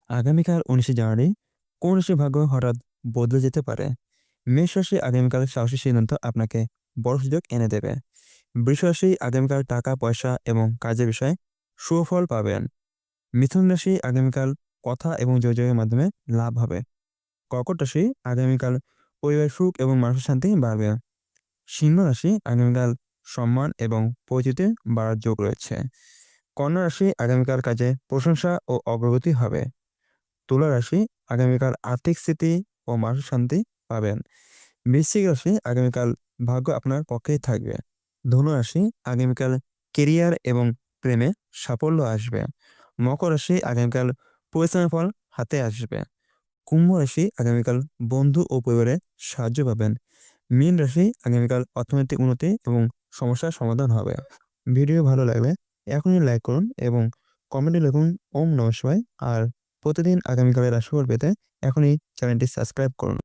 আগামীকাল ১৯শে জানুয়ারি কোন রাশির ভাগ্য হঠাৎ বদলে যেতে পারে? মেষ রাশি আগামীকাল সাহসী সিদ্ধান্ত আপনাকে বড় সুযোগ এনে দেবে। বৃষ রাশি আগামীকাল টাকা পয়সা এবং কাজের বিষয়ে সুফল পাবেন। মিথুন রাশি আগামীকাল কথা এবং যোগাযোগের মাধ্যমে লাভ হবে। কর্কট রাশি আগামীকাল পরিবারের সুখ এবং মানসিক শান্তি বাড়বে। সিংহ রাশি আগামীকাল সম্মান এবং পরিচিতি বাড়ার যোগ রয়েছে। কন্যা রাশি আগামীকাল কাজে প্রশংসা ও অগ্রগতি হবে। তুলা রাশি আগামীকাল আর্থিক স্থিতি ও মানসিক শান্তি পাবেন। বৃশ্চিক রাশি আগামীকাল ভাগ্য আপনার পক্ষেই থাকবে। ধনু রাশি আগামীকাল কেরিয়ার এবং প্রেমে সাফল্য আসবে। মকর রাশি আগামীকাল পরিশ্রমের ফল হাতে আসবে। কুম্ভ রাশি আগামীকাল বন্ধু ও পরিবারের সাহায্য পাবেন। মীন রাশি আগামীকাল অর্থনৈতিক উন্নতি এবং সমস্যার সমাধান হবে। ভিডিও ভালো লাগলে এখনই লাইক করুন এবং কমেন্টে লিখুন ওম নমঃ শিবায়। আর প্রতিদিন আগামীকালের রাশিফল পেতে এখনই চ্যানেলটি সাবস্ক্রাইব করুন।